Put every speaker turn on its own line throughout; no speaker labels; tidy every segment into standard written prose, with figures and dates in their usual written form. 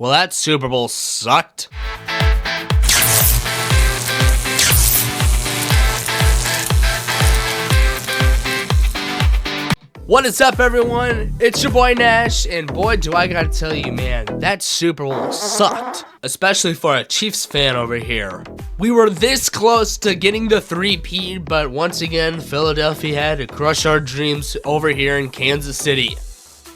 Well, that Super Bowl sucked. What is up, everyone? It's your boy Nash, and boy, do I gotta tell you, man, that Super Bowl sucked. Especially for a Chiefs fan over here. We were this close to getting the three-peat, but once again, Philadelphia had to crush our dreams over here in Kansas City.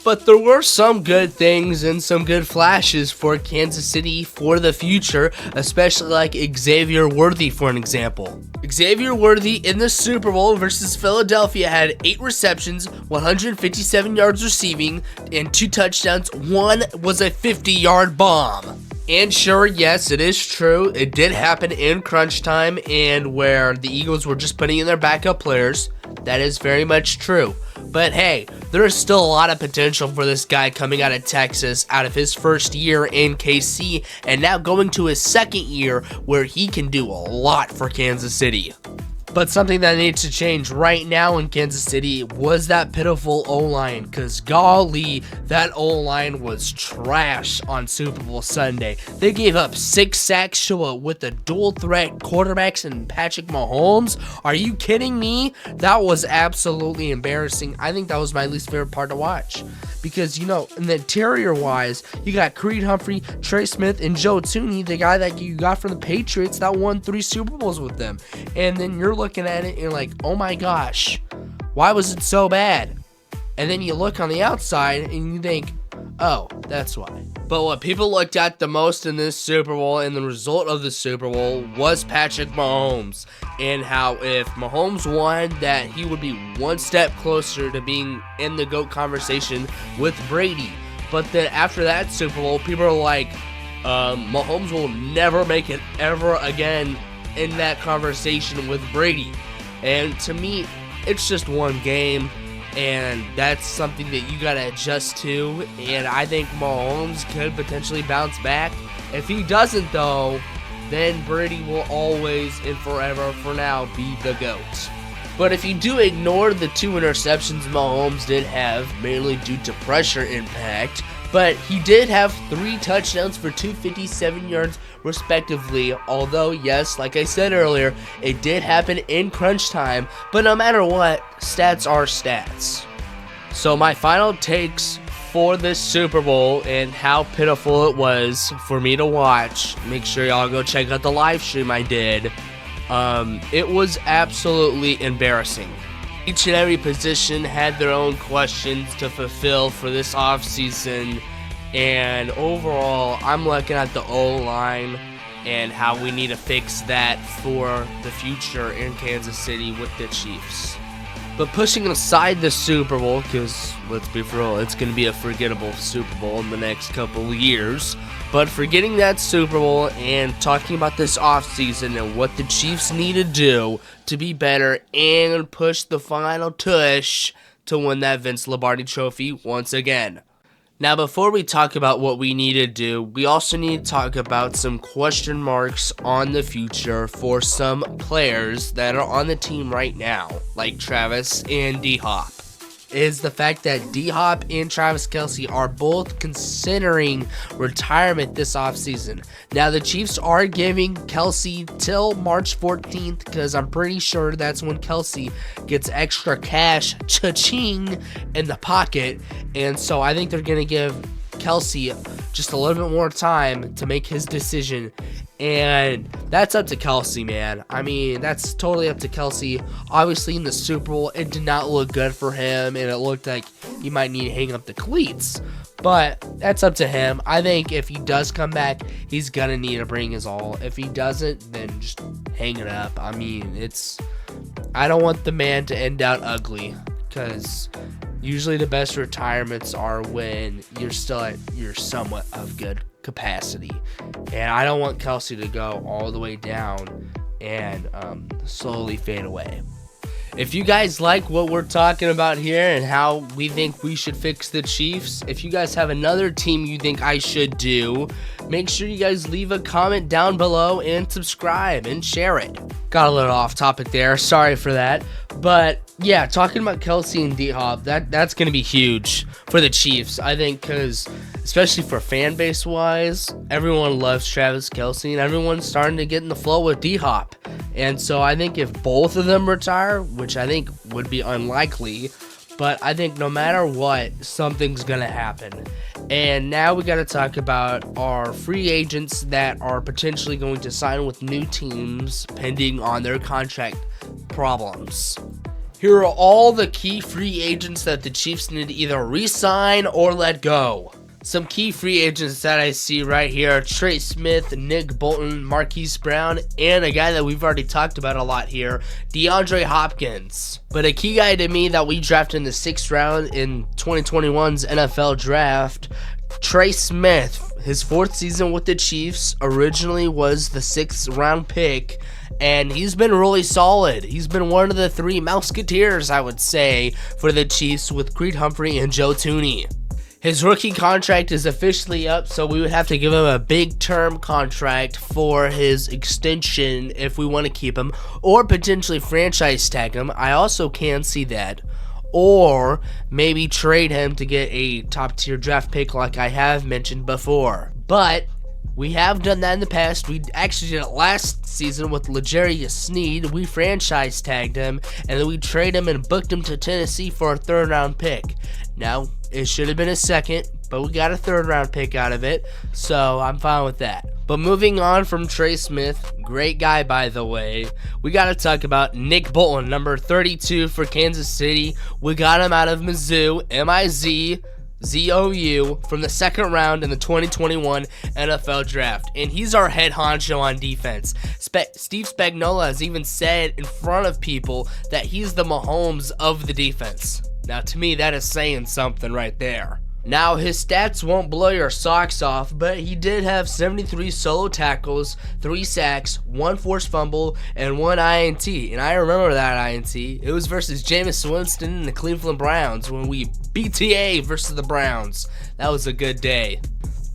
But there were some good things and some good flashes for Kansas City for the future, especially like Xavier Worthy, for an example. Xavier Worthy in the Super Bowl versus Philadelphia had 8 receptions, 157 yards receiving, and 2 touchdowns. One was a 50-yard bomb. And sure, yes, it is true. It did happen in crunch time and where the Eagles were just putting in their backup players. That is very much true. But hey, there is still a lot of potential for this guy coming out of Texas, out of his first year in KC, and now going to his second year where he can do a lot for Kansas City. But something that needs to change right now in Kansas City was that pitiful O-line, because golly, that O-line was trash on Super Bowl Sunday. They gave up 6 sacks with a dual threat quarterbacks and Patrick Mahomes. Are you kidding me? That was absolutely embarrassing. I think that was my least favorite part to watch. Because, you know, in the interior wise, you got Creed Humphrey, Trey Smith, and Joe Tooney, the guy that you got from the Patriots that won 3 Super Bowls with them. And then you're looking at it and you're like, oh my gosh, why was it so bad? And then you look on the outside and you think, oh, that's why. But what people looked at the most in this Super Bowl and the result of the Super Bowl was Patrick Mahomes, and how if Mahomes won, that he would be one step closer to being in the GOAT conversation with Brady. But then after that Super Bowl, people are like, Mahomes will never make it ever again in that conversation with Brady. And to me, it's just one game, and that's something that you gotta adjust to. And I think Mahomes could potentially bounce back. If he doesn't, though, then Brady will always and forever, for now, be the GOAT. But if you do ignore the 2 interceptions Mahomes did have, mainly due to pressure impact, but he did have 3 touchdowns for 257 yards respectively. Although, yes, like I said earlier, it did happen in crunch time, but no matter what, stats are stats. So my final takes for this Super Bowl and how pitiful it was for me to watch, make sure y'all go check out the live stream I did. It was absolutely embarrassing. Each and every position had their own questions to fulfill for this offseason, and overall, I'm looking at the O-line and how we need to fix that for the future in Kansas City with the Chiefs. But pushing aside the Super Bowl, because let's be for real, it's going to be a forgettable Super Bowl in the next couple of years. But forgetting that Super Bowl and talking about this offseason and what the Chiefs need to do to be better and push the final tush to win that Vince Lombardi trophy once again. Now, before we talk about what we need to do, we also need to talk about some question marks on the future for some players that are on the team right now, like Travis and D-Hop. Is the fact that D-Hop and Travis Kelce are both considering retirement this offseason. Now, the Chiefs are giving Kelce till March 14th because I'm pretty sure that's when Kelce gets extra cash, cha-ching, in the pocket. And so I think they're going to give Kelce just a little bit more time to make his decision. And that's up to Kelce, man. I mean, that's totally up to Kelce. Obviously, in the Super Bowl, it did not look good for him, and it looked like he might need to hang up the cleats. But that's up to him. I think if he does come back, he's going to need to bring his all. If he doesn't, then just hang it up. I mean, I don't want the man to end out ugly, because usually the best retirements are when you're still at your somewhat of good capacity. And I don't want Kelce to go all the way down and slowly fade away. If you guys like what we're talking about here and how we think we should fix the Chiefs, if you guys have another team you think I should do, make sure you guys leave a comment down below and subscribe and share it. Got a little off topic there, sorry for that. But Yeah, talking about Kelsey and D-Hop, that's going to be huge for the Chiefs, I think, because especially for fan base wise, everyone loves Travis Kelsey and everyone's starting to get in the flow with D-Hop. And so I think if both of them retire, which I think would be unlikely, but I think no matter what, something's going to happen. And now we got to talk about our free agents that are potentially going to sign with new teams pending on their contract problems. Here are all the key free agents that the Chiefs need to either re-sign or let go. Some key free agents that I see right here: Trey Smith, Nick Bolton, Marquise Brown, and a guy that we've already talked about a lot here, DeAndre Hopkins. But a key guy to me that we drafted in the 6th round in 2021's NFL draft, Trey Smith. His 4th season with the Chiefs, originally was the 6th round pick, and he's been really solid. He's been one of the 3 Mouseketeers, I would say, for the Chiefs with Creed Humphrey and Joe Thuney. His rookie contract is officially up, so we would have to give him a big term contract for his extension if we want to keep him, or potentially franchise tag him. I also can see that. Or maybe trade him to get a top tier draft pick like I have mentioned before. But we have done that in the past. We actually did it last season with L'Jarius Sneed. We franchise tagged him, and then we traded him and booked him to Tennessee for a 3rd round pick. Now, it should have been a 2nd, but we got a 3rd round pick out of it, so I'm fine with that. But moving on from Trey Smith, great guy by the way, we got to talk about Nick Bolton, number 32 for Kansas City. We got him out of Mizzou, M-I-Z-Z-O-U, from the 2nd round in the 2021 NFL Draft. And he's our head honcho on defense. Steve Spagnuolo has even said in front of people that he's the Mahomes of the defense. Now, to me, that is saying something right there. Now, his stats won't blow your socks off, but he did have 73 solo tackles, 3 sacks, 1 forced fumble, and 1 INT. And I remember that INT. It was versus Jameis Winston and the Cleveland Browns when we BTA versus the Browns. That was a good day.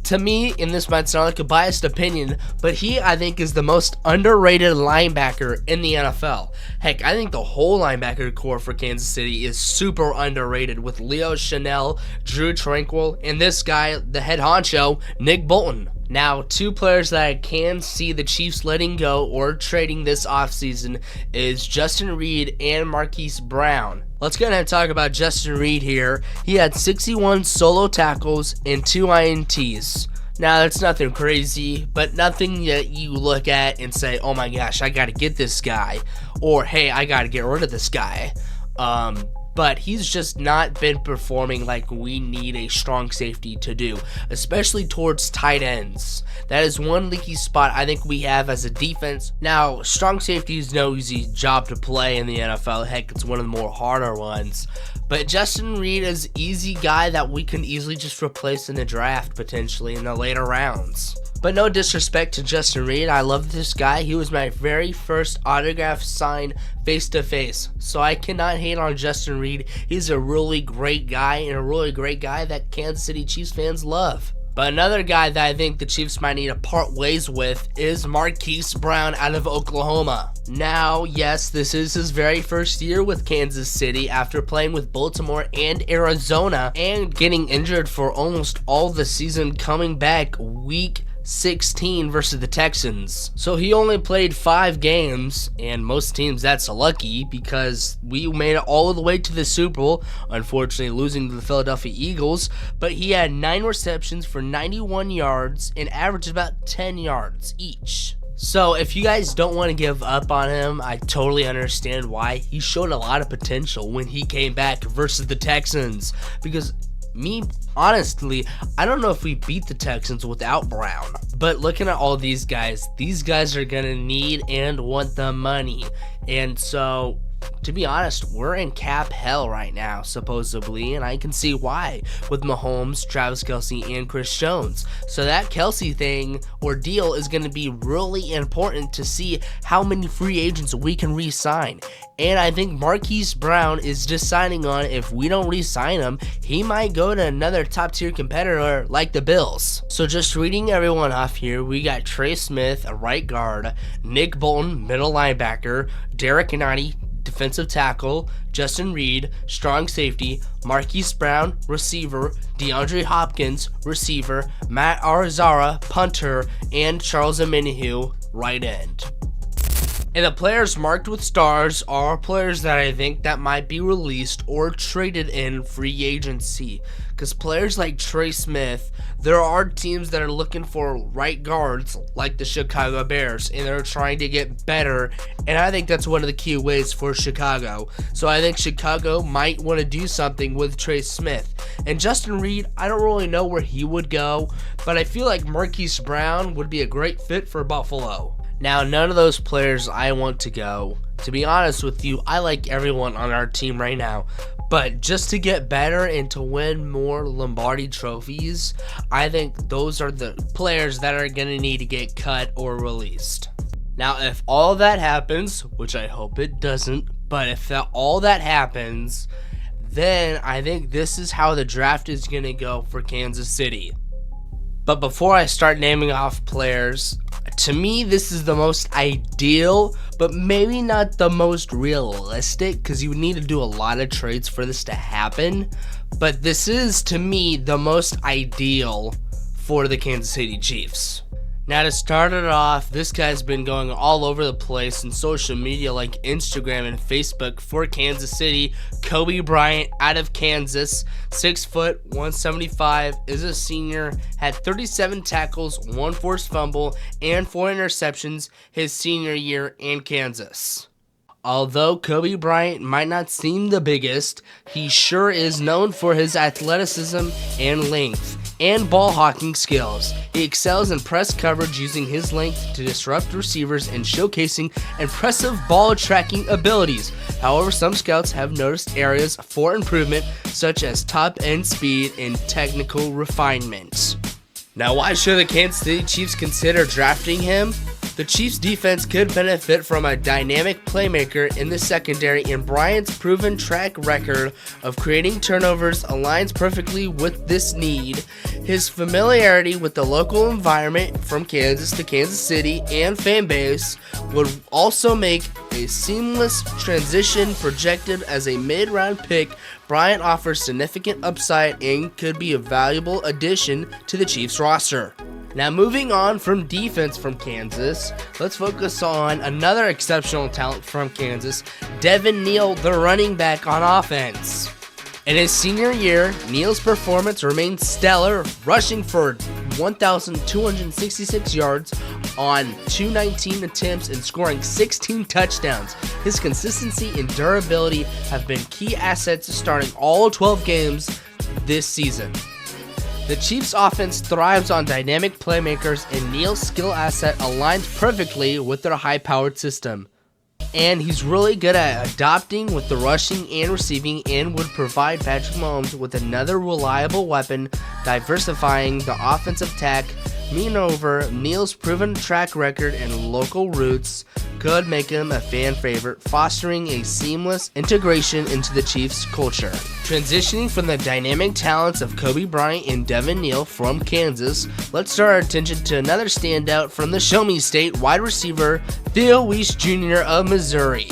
To me, and this might sound like a biased opinion, but he, I think, is the most underrated linebacker in the NFL. Heck, I think the whole linebacker core for Kansas City is super underrated with Leo Chanel, Drew Tranquil, and this guy, the head honcho, Nick Bolton. Now, 2 players that I can see the Chiefs letting go or trading this offseason is Justin Reed and Marquise Brown. Let's go ahead and talk about Justin Reed here. He had 61 solo tackles and 2 INTs. Now, that's nothing crazy, but nothing that you look at and say, oh my gosh, I gotta get this guy, or hey, I gotta get rid of this guy. But he's just not been performing like we need a strong safety to do, especially towards tight ends. That is one leaky spot I think we have as a defense. Now, strong safety is no easy job to play in the NFL. Heck, it's one of the more harder ones. But Justin Reed is an easy guy that we can easily just replace in the draft, potentially in the later rounds. But no disrespect to Justin Reed, I love this guy. He was my very first autograph sign face-to-face. So I cannot hate on Justin Reed. He's a really great guy and a really great guy that Kansas City Chiefs fans love. But another guy that I think the Chiefs might need to part ways with is Marquise Brown out of Oklahoma. Now, yes, this is his very first year with Kansas City after playing with Baltimore and Arizona and getting injured for almost all the season, coming back week 16 versus the Texans. So he only played 5 games, and most teams that's lucky because we made it all the way to the Super Bowl, unfortunately losing to the Philadelphia Eagles, but he had 9 receptions for 91 yards and averaged about 10 yards each. So if you guys don't want to give up on him, I totally understand why. He showed a lot of potential when he came back versus the Texans, because honestly, I don't know if we beat the Texans without Brown. But looking at all these guys are going to need and want the money. And so, to be honest, we're in cap hell right now, supposedly, and I can see why, with Mahomes, Travis Kelsey, and Chris Jones. So that Kelsey thing or deal is going to be really important to see how many free agents we can re-sign. And I think Marquise Brown is just signing on. If we don't re-sign him, he might go to another top-tier competitor like the Bills. So just reading everyone off here, we got Trey Smith, a right guard, Nick Bolton, middle linebacker, Derek Nani, defensive tackle, Justin Reed, strong safety, Marquise Brown, receiver, DeAndre Hopkins, receiver, Matt Arizara, punter, and Charles Omenihu, right end. And the players marked with stars are players that I think that might be released or traded in free agency. Because players like Trey Smith, there are teams that are looking for right guards like the Chicago Bears, and they're trying to get better, and I think that's one of the key ways for Chicago. So I think Chicago might want to do something with Trey Smith. And Justin Reed, I don't really know where he would go, but I feel like Marquise Brown would be a great fit for Buffalo. Now, none of those players I want to go. To be honest with you, I like everyone on our team right now. But just to get better and to win more Lombardi trophies, I think those are the players that are going to need to get cut or released. Now, if all that happens, which I hope it doesn't, but if all that happens, then I think this is how the draft is going to go for Kansas City. But before I start naming off players, to me, this is the most ideal, but maybe not the most realistic, because you would need to do a lot of trades for this to happen. But this is, to me, the most ideal for the Kansas City Chiefs. Now, to start it off, this guy's been going all over the place in social media like Instagram and Facebook for Kansas City. Kobe Bryant out of Kansas, 6 foot, 175, is a senior, had 37 tackles, 1 forced fumble, and 4 interceptions his senior year in Kansas. Although Kobe Bryant might not seem the biggest, he sure is known for his athleticism and length and ball hawking skills. He excels in press coverage using his length to disrupt receivers and showcasing impressive ball tracking abilities. However, some scouts have noticed areas for improvement such as top end speed and technical refinement. Now, why should the Kansas City Chiefs consider drafting him? The Chiefs' defense could benefit from a dynamic playmaker in the secondary, and Bryant's proven track record of creating turnovers aligns perfectly with this need. His familiarity with the local environment from Kansas to Kansas City and fan base would also make a seamless transition. Projected as a mid-round pick, Bryant offers significant upside and could be a valuable addition to the Chiefs roster. Now, moving on from defense from Kansas, let's focus on another exceptional talent from Kansas, Devin Neal, the running back on offense. In his senior year, Neal's performance remained stellar, rushing for 1,266 yards on 219 attempts and scoring 16 touchdowns. His consistency and durability have been key assets starting all 12 games this season. The Chiefs' offense thrives on dynamic playmakers, and Neal's skill asset aligns perfectly with their high-powered system. And he's really good at adapting with the rushing and receiving, and would provide Patrick Mahomes with another reliable weapon, diversifying the offensive attack. Moreover, Neal's proven track record and local roots could make him a fan favorite, fostering a seamless integration into the Chiefs' culture. Transitioning from the dynamic talents of Kobe Bryant and Devin Neal from Kansas, let's turn our attention to another standout from the Show Me State, wide receiver Theo Weiss Jr. of Missouri.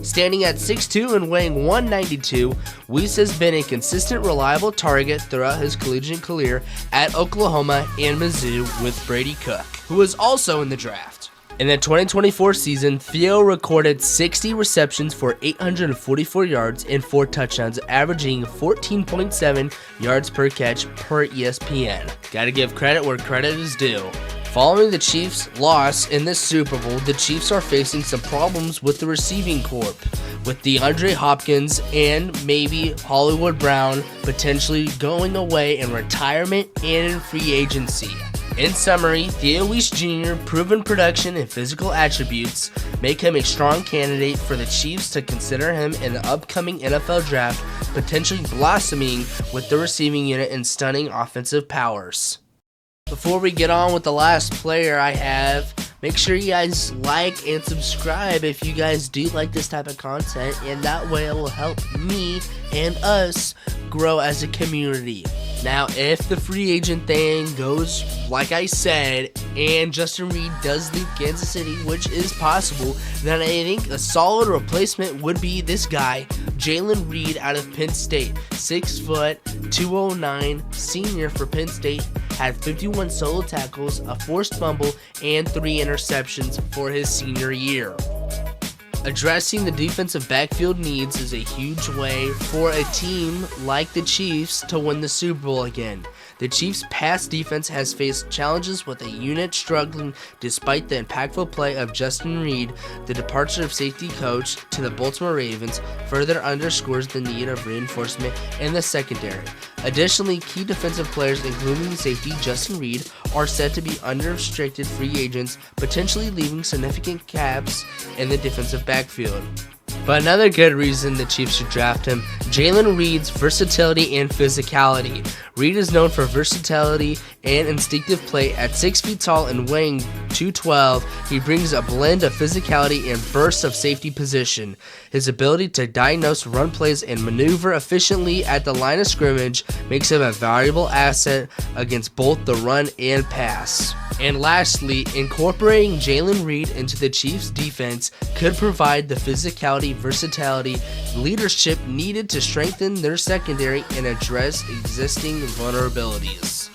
Standing at 6'2" and weighing 192, Weiss has been a consistent, reliable target throughout his collegiate career at Oklahoma and Mizzou with Brady Cook, who was also in the draft. In the 2024 season, Theo recorded 60 receptions for 844 yards and 4 touchdowns, averaging 14.7 yards per catch per ESPN. Gotta give credit where credit is due. Following the Chiefs' loss in the Super Bowl, the Chiefs are facing some problems with the receiving corps, with DeAndre Hopkins and maybe Hollywood Brown potentially going away in retirement and in free agency. In summary, Theo Weiss Jr. proven production and physical attributes make him a strong candidate for the Chiefs to consider him in the upcoming NFL draft, potentially blossoming with the receiving unit and stunning offensive powers. Before we get on with the last player I have, make sure you guys like and subscribe if you guys do like this type of content, and that way it will help me and us grow as a community. Now, if the free agent thing goes like I said, and Justin Reid does leave Kansas City, which is possible, then I think a solid replacement would be this guy, Jalen Reed out of Penn State. 6 foot, 209, senior for Penn State, had 51 solo tackles, a forced fumble, and 3 interceptions for his senior year. Addressing the defensive backfield needs is a huge way for a team like the Chiefs to win the Super Bowl again. The Chiefs' pass defense has faced challenges with a unit struggling despite the impactful play of Justin Reid. The departure of safety coach to the Baltimore Ravens further underscores the need of reinforcement in the secondary. Additionally, key defensive players, including safety Justin Reid, are said to be unrestricted free agents, potentially leaving significant gaps in the defensive backfield. But another good reason the Chiefs should draft him, Jalen Reed's versatility and physicality. Reed is known for versatility and instinctive play. At 6 feet tall and weighing 212, he brings a blend of physicality and bursts of safety position. His ability to diagnose run plays and maneuver efficiently at the line of scrimmage makes him a valuable asset against both the run and pass. And lastly, incorporating Jalen Reed into the Chiefs' defense could provide the physicality, versatility, leadership needed to strengthen their secondary and address existing vulnerabilities.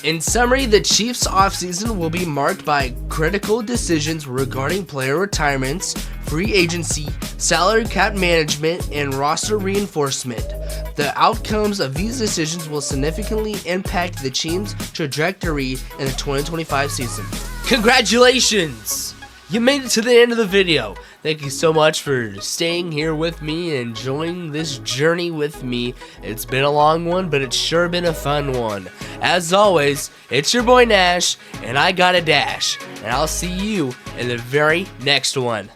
In summary, the Chiefs' offseason will be marked by critical decisions regarding player retirements, free agency, salary cap management, and roster reinforcement. The outcomes of these decisions will significantly impact the team's trajectory in the 2025 season. Congratulations! You made it to the end of the video. Thank you so much for staying here with me and enjoying this journey with me. It's been a long one, but it's sure been a fun one. As always, it's your boy Nash, and I got a dash. And I'll see you in the very next one.